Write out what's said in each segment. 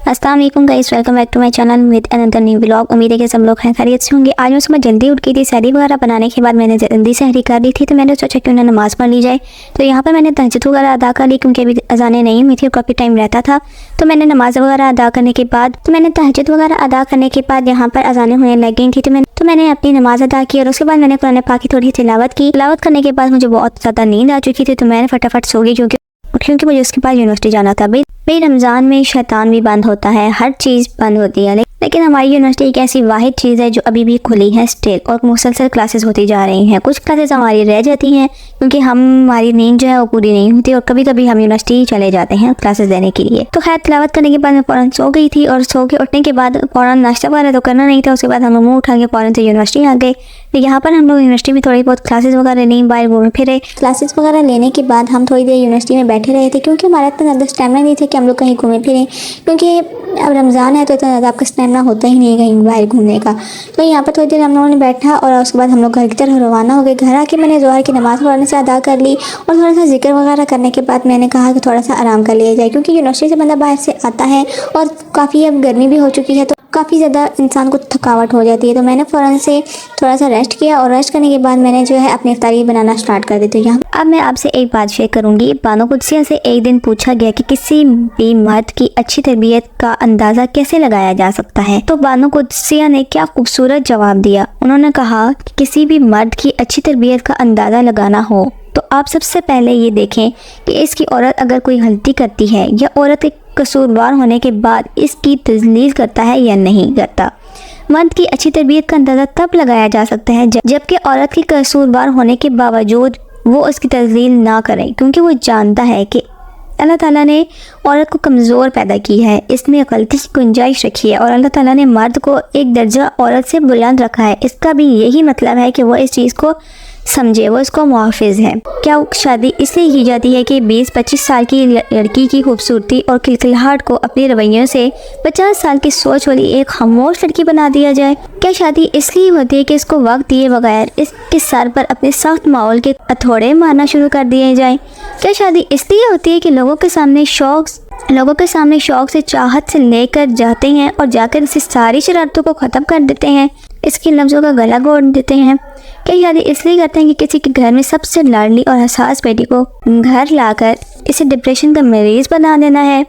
अस्सलाम वालेकुम guys, welcome back to my channel with another new vlog. उम्मीद है कि सब लोग खैरियत से होंगे। आज मैं सुबह जल्दी उठ गई थी। सहरी वगैरह बनाने के बाद मैंने जल्दी सहरी कर ली थी, तो मैंने सोचा क्यों ना नमाज़ पढ़ ली जाए। तो यहाँ पर मैंने तहज्जुद वगैरह अदा कर ली, क्योंकि अभी अज़ानें नहीं हुई थी और काफ़ी टाइम रहता था। तो मैंने नमाज़ वगैरह अदा करने के बाद तहज्जुद वगैरह अदा करने के बाद यहाँ पर अज़ानें होने लग गई थी। तो मैंने अपनी नमाज़ अदा की और उसके बाद मैंने कुरान पाक की थोड़ी तिलावत की। तिलावत करने के बाद मुझे बहुत ज़्यादा नींद आ चुकी थी, तो मैंने फटाफट सो गई, क्योंकि मुझे उसके बाद यूनिवर्सिटी जाना था। भाई रमज़ान में शैतान भी बंद होता है, हर चीज़ बंद होती है, लेकिन हमारी यूनिवर्सिटी एक ऐसी वाहिद चीज़ है जो अभी भी खुली है स्टिल, और मुसलसल क्लासेस होती जा रही हैं। कुछ क्लासेस हमारी रह जाती हैं क्योंकि हमारी नींद जो है वो पूरी नहीं होती, और कभी कभी हम यूनिवर्सिटी चले जाते हैं क्लासेस देने के लिए। तो खैर तिलावत करने के बाद मैं फ़ौरन सो गई थी, और सो के उठने के बाद फ़ौरन नाश्ता वगैरह तो करना नहीं था। उसके बाद हम लोग मुँह उठा के फ़ौरन से यूनिवर्सिटी आ गए। तो यहाँ पर हम लोग यूनिवर्सिटी में थोड़ी बहुत क्लासेस वगैरह ली, बाहर घूमे फिरे। क्लासेस वगैरह लेने के बाद हम थोड़ी देर यूनिवर्सिटी में बैठे रहे थे, क्योंकि हमारा इतना ज़्यादा स्टैमिना नहीं था कि हम लोग कहीं घूमे फिरें, क्योंकि अब रमज़ान है तो इतना ज़्यादा आपका स्टैमिना होता ही नहीं है कहीं बाहर घूमने का। तो यहाँ पर थोड़ी देर हम लोगों ने बैठा और उसके बाद हम लोग घर की तरफ रवाना हो गए। घर आके मैंने ज़ोहर की नमाज़ फ़ौरन से अदा कर ली, और थोड़ा सा जिक्र वगैरह करने के बाद मैंने कहा कि थोड़ा सा आराम कर लिया जाए, क्योंकि यूनिवर्सिटी से बंदा बाहर से आता है और काफ़ी अब गर्मी भी हो चुकी है, तो काफ़ी ज़्यादा इंसान को थकावट हो जाती है। तो मैंने फ़ौरन से थोड़ा सा रेस्ट किया, और रेस्ट करने के बाद मैंने जो है अपनी इफ्तारी बनाना स्टार्ट कर दी। तो यहाँ अब मैं आपसे एक बात शेयर करूँगी। बानो कुदसिया से एक दिन पूछा गया कि किसी भी मर्द की अच्छी तरबियत का अंदाज़ा कैसे लगाया जा सकता है। तो बानो कुदसिया ने क्या खूबसूरत जवाब दिया। उन्होंने कहा कि किसी भी मर्द की अच्छी तरबियत का अंदाज़ा लगाना हो तो आप सबसे पहले ये देखें कि इसकी औरत अगर कोई गलती करती है, या औरत के कसूरवार होने के बाद इसकी तजलील करता है या नहीं करता। मर्द की अच्छी तरबियत का अंदाज़ा तब लगाया जा सकता है जबकि औरत के कसूरवार होने के बावजूद वो उसकी तजलील ना करे, क्योंकि वो जानता है कि अल्लाह ताला ने औरत को कमज़ोर पैदा की है, इसमें गलती की गुंजाइश रखी है, और अल्लाह ताला ने मर्द को एक दर्जा औरत से बुलंद रखा है। इसका भी यही मतलब है कि वो इस चीज़ को समझे, वो इसको मुहाफिज है। क्या शादी इसलिए की जाती है कि 20-25 साल की लड़की की खूबसूरती और खिलखिलाहट को अपने रवैयों से 50 साल की सोच वाली एक खामोश लड़की बना दिया जाए? क्या शादी इसलिए होती है कि इसको वक्त दिए बगैर इसके सर पर अपने सख्त माहौल के हथौड़े मारना शुरू कर दिए जाए? क्या शादी इसलिए होती है कि लोगों के सामने शौक से चाहत से लेकर जाते हैं और जाकर इसी सारी शरारतों को ख़त्म कर देते हैं, इसके लफ्ज़ों का गला घोट देते हैं? क्या शादी इसलिए करते हैं कि किसी के घर में सबसे लाडली और हसास बेटी को घर लाकर इसे डिप्रेशन का मरीज़ बना देना है?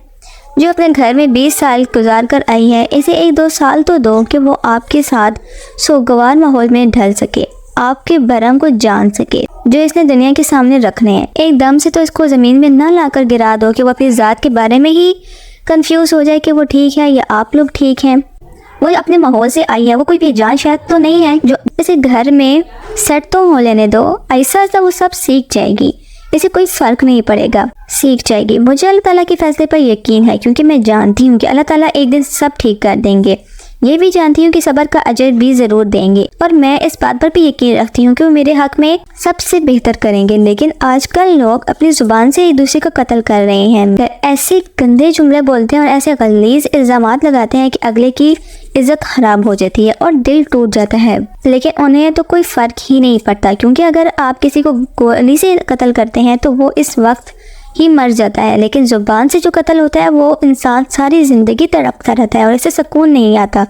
जो अपने घर में 20 साल गुजार कर आई है, इसे 1-2 साल तो दो कि वो आपके साथ सोगवार माहौल में ढल सके, आपके भरम को जान सके जो इसने दुनिया के सामने रखने हैं। एकदम से तो इसको ज़मीन में ना लाकर गिरा दो कि वो अपनी ज़ात के बारे में ही कंफ्यूज हो जाए कि वो ठीक है या आप लोग ठीक हैं। वो अपने माहौल से आई है, वो कोई बेजान शायद तो नहीं है जो इसे घर में सेट तो हो लेने दो, ऐसा ऐसा वो सब सीख जाएगी, इसे कोई फ़र्क नहीं पड़ेगा, सीख जाएगी। मुझे अल्लाह ताला के फ़ैसले पर यकीन है, क्योंकि मैं जानती हूँ कि अल्लाह ताला एक दिन सब ठीक कर देंगे। ये भी जानती हूँ कि सब्र का अजर भी ज़रूर देंगे, और मैं इस बात पर भी यकीन रखती हूँ कि वो मेरे हक़ में सबसे बेहतर करेंगे। लेकिन आजकल लोग अपनी ज़ुबान से एक दूसरे का कत्ल कर रहे हैं, ऐसे गंदे जुमले बोलते हैं और ऐसे गलीज़ इल्ज़ामात लगाते हैं कि अगले की इज़्ज़त ख़राब हो जाती है और दिल टूट जाता है। लेकिन उन्हें तो कोई फ़र्क ही नहीं पड़ता, क्योंकि अगर आप किसी को गोली से कत्ल करते हैं तो वो इस वक्त ही मर जाता है, लेकिन ज़ुबान से जो कत्ल होता है वो इंसान सारी ज़िंदगी तड़पता रहता है और इससे सुकून नहीं आता।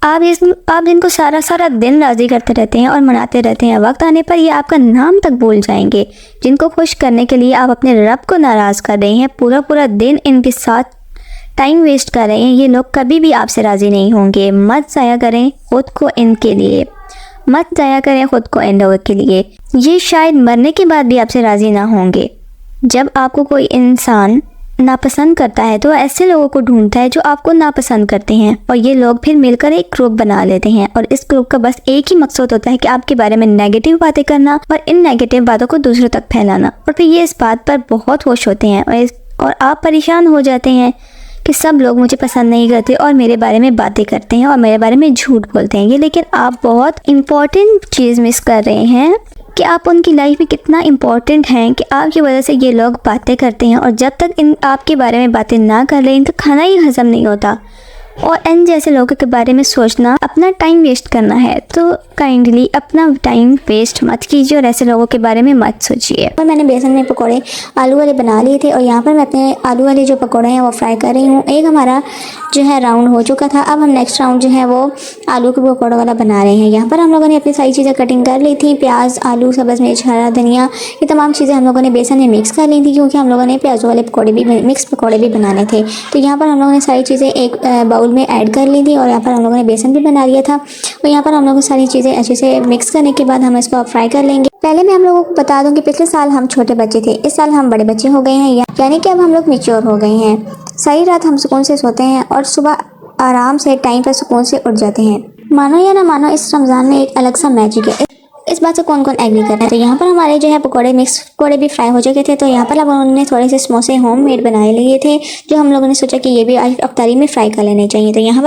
आप इनको सारा दिन राज़ी करते रहते हैं और मनाते रहते हैं, वक्त आने पर ये आपका नाम तक भूल जाएंगे। जिनको खुश करने के लिए आप अपने रब को नाराज़ कर रहे हैं, पूरा दिन इनके साथ टाइम वेस्ट कर रहे हैं, ये लोग कभी भी आपसे राज़ी नहीं होंगे। मत ज़ाया करें ख़ुद को इनके लिए, मत ज़ाया करें ख़ुद को इन लोगों के लिए। ये शायद मरने के बाद भी आपसे राज़ी ना होंगे। जब आपको कोई इंसान नापसंद करता है तो ऐसे लोगों को ढूंढता है जो आपको नापसंद करते हैं, और ये लोग फिर मिलकर एक ग्रुप बना लेते हैं, और इस ग्रुप का बस एक ही मकसद होता है कि आपके बारे में नेगेटिव बातें करना और इन नेगेटिव बातों को दूसरों तक फैलाना। और फिर ये इस बात पर बहुत खुश होते हैं और आप परेशान हो जाते हैं कि सब लोग मुझे पसंद नहीं करते और मेरे बारे में बातें करते हैं और मेरे बारे में झूठ बोलते हैं। ये लेकिन आप बहुत इम्पॉर्टेंट चीज़ मिस कर रहे हैं कि आप उनकी लाइफ में कितना इम्पोर्टेंट हैं, कि आपकी वजह से ये लोग बातें करते हैं, और जब तक आपके बारे में बातें ना कर रहे इनका खाना ही हज़म नहीं होता। और इन जैसे लोगों के बारे में सोचना अपना टाइम वेस्ट करना है। तो काइंडली अपना टाइम वेस्ट मत कीजिए और ऐसे लोगों के बारे में मत सोचिए। और मैंने बेसन में पकोड़े आलू वाले बना लिए थे और यहाँ पर मैं अपने आलू वाले जो पकोड़े हैं वो फ्राई कर रही हूँ। एक हमारा जो है राउंड हो चुका था, अब हम नेक्स्ट राउंड जो है वो आलू के पकौड़े वाला बना रहे हैं। यहाँ पर हम लोगों ने अपनी सारी चीज़ें कटिंग कर ली थी, प्याज, आलू, सब्ज़ मिर्च, हरा धनिया, ये तमाम चीज़ें हम लोगों ने बेसन में मिक्स कर ली थी क्योंकि हम लोगों ने प्याज़ों वाले पकौड़े भी मिक्स पकौड़े भी बनाने थे। तो यहाँ पर हम लोगों ने सारी चीज़ें एक बाउल में ऐड कर ली थी और यहाँ पर हम लोगों ने बेसन भी बना लिया था। और यहाँ पर हम लोगों ने सारी चीज़ें अच्छे से मिक्स करने के बाद हम इसको फ्राई कर लेंगे। पहले मैं हम लोगों को बता दूं कि पिछले साल हम छोटे बच्चे थे, इस साल हम बड़े बच्चे हो गए हैं, यानी कि अब हम लोग मैच्योर हो गए हैं। सारी रात हम सुकून से सोते हैं और सुबह आराम से टाइम पर सुकून से उठ जाते हैं। मानो या ना मानो, इस रमज़ान में एक अलग सा मैजिक है। इस बात से कौन कौन एग्री कर रहा है। तो यहाँ पर हमारे जो है पकोड़े मिक्स पकोड़े भी फ्राई हो चुके थे। तो यहाँ पर अब उन्होंने थोड़े से समोसे होममेड बनाए लिए थे जो हम लोगों ने सोचा कि ये भी आज अफ्तारी में फ्राई कर लेने चाहिए। तो यहाँ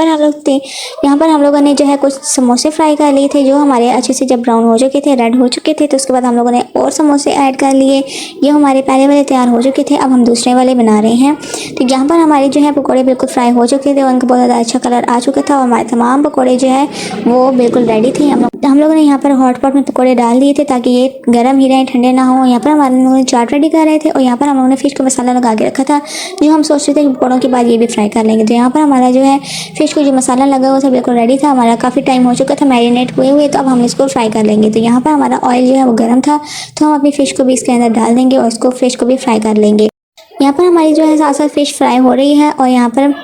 पर हम लोगों ने जो है कुछ समोसे फ्राई कर लिए थे जो हमारे अच्छे से जब ब्राउन हो चुके थे, रेड हो चुके थे, तो उसके बाद हम लोगों ने और समोसे ऐड कर लिए। ये हमारे पहले वाले तैयार हो चुके थे, अब हम दूसरे वाले बना रहे हैं। तो यहाँ पर हमारे जो है पकोड़े बिल्कुल फ्राई हो चुके थे और उनका बहुत ज़्यादा अच्छा कलर आ चुका था और हमारे तमाम पकोड़े जो है वो बिल्कुल रेडी थे। हम लोगों ने यहाँ पर हॉट पॉट में पकोड़े डाल दिए थे ताकि ये गर्म ही रहें, ठंडे ना हो। यहाँ पर हमारे लोगों ने चाट रेडी कर रहे थे और यहाँ पर हम लोगों ने फ़िश का मसाला लगा के रखा था जो हम सोच रहे थे कि पकौड़ों के बाद ये भी फ्राई कर लेंगे। तो यहाँ पर हमारा जो है फ़िश को जो मसाला लगा हुआ था बिल्कुल रेडी था। हमारा काफ़ी टाइम हो चुका था मैरिनेट हुए, तो अब हम इसको फ्राई कर लेंगे। तो यहाँ पर हमारा ऑयल जो है वो गर्म था, तो हम अपनी फ़िश को भी इसके अंदर डाल देंगे और इसको फ़िश को भी फ्राई कर लेंगे। यहाँ पर हमारी जो है साथ साथ फ़िश फ्राई हो रही है और यहाँ पर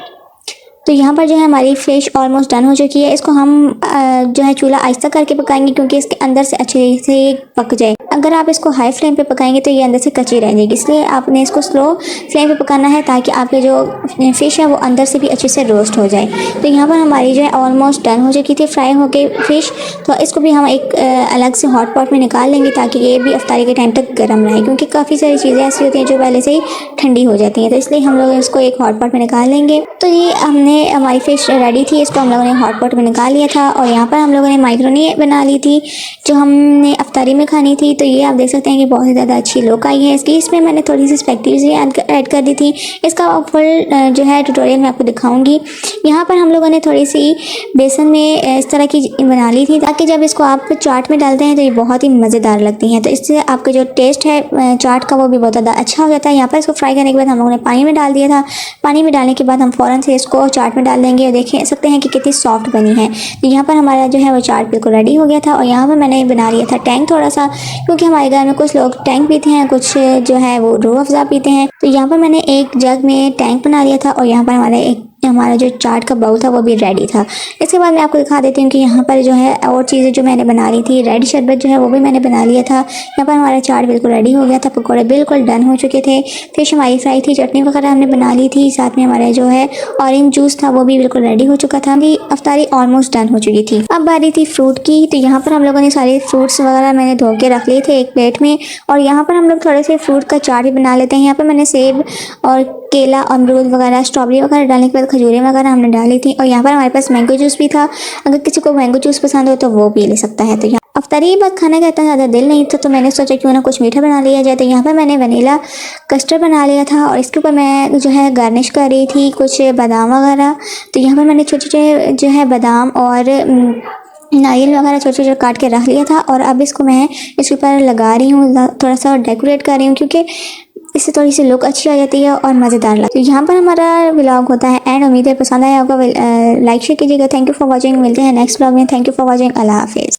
जो है हमारी फ़िश ऑलमोस्ट डन हो चुकी है। इसको हम जो है चूल्हा आहिस्ता करके पकाएंगे क्योंकि इसके अंदर से अच्छे से पक जाए। अगर आप इसको हाई फ्लेम पे पकाएंगे तो ये अंदर से कच्ची रह जाएगी, इसलिए आपने इसको स्लो फ्लेम पे पकाना है ताकि आपके जो फ़िश है वो अंदर से भी अच्छे से रोस्ट हो जाए। तो यहाँ पर हमारी जो है ऑलमोस्ट डन हो चुकी थी फ्राई होके फ़िश। तो इसको भी हम एक अलग से हॉट पॉट में निकाल लेंगे ताकि ये भी अफ्तारी के टाइम तक गर्म रहे, क्योंकि काफ़ी सारी चीज़ें ऐसी होती हैं जो पहले से ही ठंडी हो जाती हैं। तो इसलिए हम लोग इसको एक हॉट पॉट में निकाल लेंगे। तो ये हमारी फ़िश रेडी थी, इसको हम लोगों ने हॉट पॉट में निकाल लिया था और यहाँ पर हम लोगों ने माइक्रोनी बना ली थी जो हमने अफ्तारी में खानी थी। तो ये आप देख सकते हैं कि बहुत ही ज़्यादा अच्छी लुक आई है इसकी। इसमें मैंने थोड़ी सी स्पेक्टिव्स ऐड कर दी थी, इसका फुल जो है ट्यूटोरियल मैं आपको दिखाऊंगी। यहाँ पर हम लोगों ने थोड़ी सी बेसन में इस तरह की बना ली थी ताकि जब इसको आप चाट में डालते हैं तो ये बहुत ही मज़ेदार लगती हैं। तो इससे आपका जो टेस्ट है चाट का वो भी बहुत ज़्यादा अच्छा हो जाता है। यहाँ पर इसको फ्राई करने के बाद हम लोगों ने पानी में डाल दिया था। पानी में डालने के बाद हम फ़ौरन से इसको चाट में डाल देंगे और देख सकते हैं कि कितनी सॉफ्ट बनी है। तो यहाँ पर हमारा जो है वो चाट बिल्कुल रेडी हो गया था और यहाँ पर मैंने बना लिया था टैंक थोड़ा सा, क्योंकि हमारे घर में कुछ लोग टैंक पीते हैं, कुछ जो है वो रूह अफ़ज़ा पीते हैं। तो यहाँ पर मैंने एक जग में टैंक बना लिया था और यहाँ पर हमारा जो चाट का बाउल था वो भी रेडी था। इसके बाद मैं आपको दिखा देती हूँ कि यहाँ पर जो है और चीज़ें जो मैंने बना ली थी, रेड शरबत जो है वो भी मैंने बना लिया था। यहाँ पर हमारा चाट बिल्कुल रेडी हो गया था, पकौड़े बिल्कुल डन हो चुके थे, फिश हमारी फ्राई थी, चटनी वगैरह हमने बना ली थी, साथ में हमारा जो है ऑरेंज जूस था वो भी बिल्कुल रेडी हो चुका था। अफ्तारी ऑलमोस्ट डन हो चुकी थी। अब बारी थी फ्रूट की। तो यहाँ पर हम लोगों ने सारे फ्रूट्स वगैरह मैंने धो के रख लिए थे एक प्लेट में और यहाँ पर हम लोग थोड़े से फ्रूट का चाट भी बना लेते हैं। यहाँ पर मैंने सेब और केला, अमरूद वगैरह, स्ट्रॉबेरी वगैरह डालने के बाद खजूरें वगैरह हमने डाली थी और यहाँ पर हमारे पास मैंगो जूस भी था। अगर किसी को मैंगो जूस पसंद हो तो वो पी ले सकता है। तो यहाँ अफ्तारी के बाद खाने का इतना ज़्यादा दिल नहीं था तो मैंने सोचा क्यों ना कुछ मीठा बना लिया जाए। तो यहाँ पर मैंने वनीला कस्टर्ड बना लिया था और इसके ऊपर मैं जो है गार्निश कर रही थी कुछ बादाम वगैरह। तो यहाँ पर मैंने छोटे छोटे जो है बादाम और नारियल वगैरह छोटे छोटे काट के रख लिया था और अब इसको मैं इसके ऊपर लगा रही हूँ, थोड़ा सा डेकोरेट कर रही हूँ क्योंकि इससे थोड़ी सी लुक अच्छी आ जाती है और मज़ेदार लगती है। यहाँ पर हमारा व्लॉग होता है एंड। उम्मीद है पसंद आया होगा। लाइक शेयर कीजिएगा। Thank you for watching. मिलते हैं नेक्स्ट व्लॉग में। Thank you for watching. अल्लाह हाफिज़।